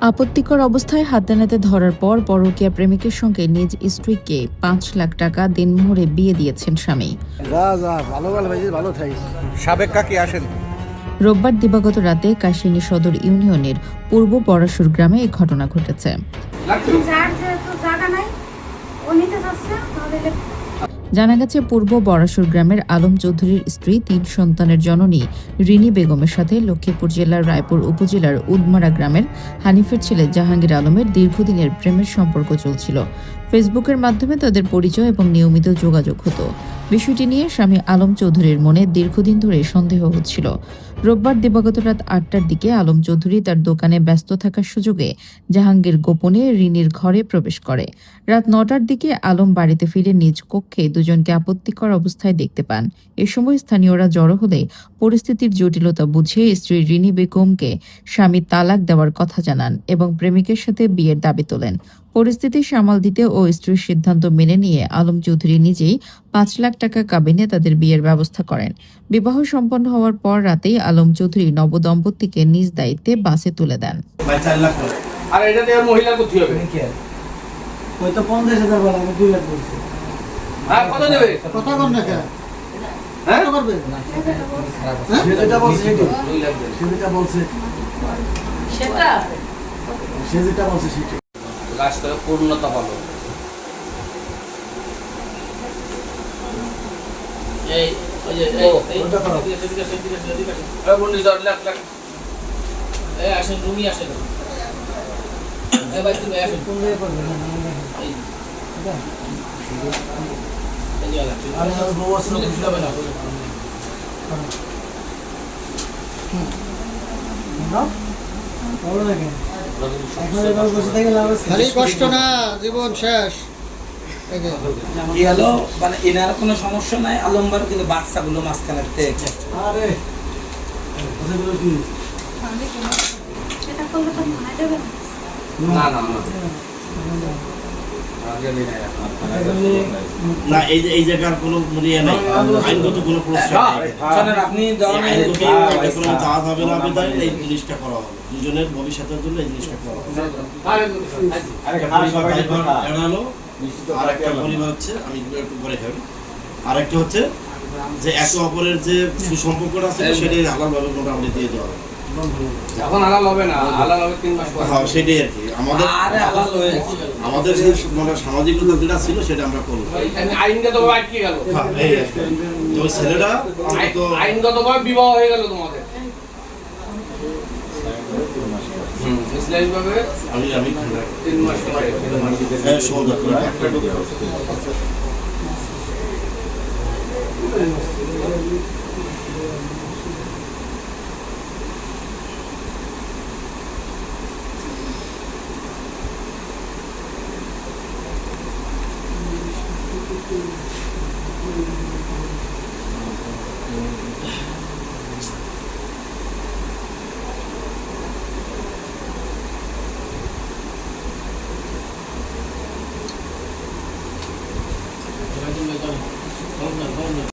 আপত্তিকর অবস্থায় হাতেনাতে ধরার পর পরকীয়া প্রেমিকের সঙ্গে নিজ স্ত্রীকে ৫ লাখ টাকা দিনমোহরে বিয়ে দিয়েছেন স্বামী। ভালো থাইস। সাবেক কাকি আসেন। রোববার দিবাগত রাতে কাশিনী সদর ইউনিয়নের পূর্ব পরাশুর গ্রামে এ ঘটনা ঘটেছে। জানা গেছে পূর্ব বরাশুর গ্রামের আলম চৌধুরীর স্ত্রী ৩ সন্তানের জননী রিনি বেগমের সাথে লক্ষ্মীপুর জেলার রায়পুর উপজেলার উদমারা গ্রামের হানিফের ছেলে জাহাঙ্গীর আলমের দীর্ঘদিনের প্রেমের সম্পর্ক চলছিল। ফেসবুকের মাধ্যমে তাদের পরিচয় এবং নিয়মিত যোগাযোগ হতো। বিষয়টি নিয়ে স্বামী আলম চৌধুরীর মনে দীর্ঘদিন ধরে সন্দেহ হচ্ছিল। রোববার দিবাগত রাত ৮টার দিকে আলম চৌধুরী তার দোকানে ব্যস্ত থাকার সুযোগে জাহাঙ্গীর গোপনে রিনির ঘরে প্রবেশ করে। রাত ৯টার দিকে আলম বাড়িতে ফিরে নিজ কক্ষে দুজনকে আপত্তিকর অবস্থায় দেখতে পান। এ সময় স্থানীয়রা জড়ো হলে পরিস্থিতির জটিলতা বুঝে স্ত্রী রিনি বেগমকে স্বামী তালাক দেওয়ার কথা জানান এবং প্রেমিকের সাথে বিয়ের দাবি তোলেন। পরিস্থিতি সামাল দিতে ও স্ত্রীর সিদ্ধান্ত মেনে নিয়ে আলম চৌধুরী নিজেই ৫ লাখ টাকা কাবিনে তাদের বিয়ের ব্যবস্থা করেন। বিবাহ সম্পন্ন হওয়ার পর রাতেই আলম চৌধুরী নবদম্পতিকে নিজ দায়িত্বে বাসে তুলে দেন। আর এটা দিয়ে মহিলা করতে হবে। ওই তো ৫০,০০০ বলা, আমি ২ লাখ বলছি। হ্যাঁ, কত দেবে? কথা কর না কে? হ্যাঁ? কত করবে? সে যেটা বলছে সেটাই। 2 লাখ দেবে। সে যেটা বলছে সেটাই। কাজ করে পূর্ণতা পাবো। এই ওই যে ওটা করো। এই বন্ধু 10 লাখ লাখ। এই আসেন রুমি আসেন। এই ভাই তুমি আসেন। কোন জায়গায় করবে? এই এটা? এই জায়গা। আর বউ আছে না, বুঝতে হবে না। নাও? বলো না কেন? এখন এবার বসে থেকে লাভ আছে? খালি কষ্ট না, জীবন শেষ। কি হলো মানে এনার কোনো সমস্যা নাই, আলমবার কিন্তু বাচ্চাগুলো মাঝখানে থেকে আরে কথাগুলো কি? না না না। না, এই জায়গার কোনো ইয়ে নাই, আইনগত কোনো প্রশ্রয় নাই। শোনেন, আপনি যখন আইনগত কোনো জাহাজ হবে না আবেদন, এই জিনিসটা করা হবে দুজনের ভবিষ্যতের জন্য, এই জিনিসটা করা হবে। এড়ালো আর একটা পরিবার হচ্ছে, আমি একটু পরে খাবি, আর একটা হচ্ছে যে একে অপরের যে সুসম্পর্কটা আছে সেটাই হালালভাবে মোটামুটি দিয়ে দেওয়া হবে। এখন হালাল হবে না, হালাল হবে 3 মাস পর। হ্যাঁ, সেটাই আর কি আরে হালাল হয়েছে। আমাদের যে মানে সামাজিকতা যেটা ছিল সেটা আমরা করবো। আইনগতভাবে আটকে গেল। হ্যাঁ, এই আর কি। তো ওই ছেলেটা অন্তত আইনগতভাবে বিবাহ হয়ে গেল তোমাদের। ইসলামিকভাবে আমি 3 মাস পরে। সৌদা করে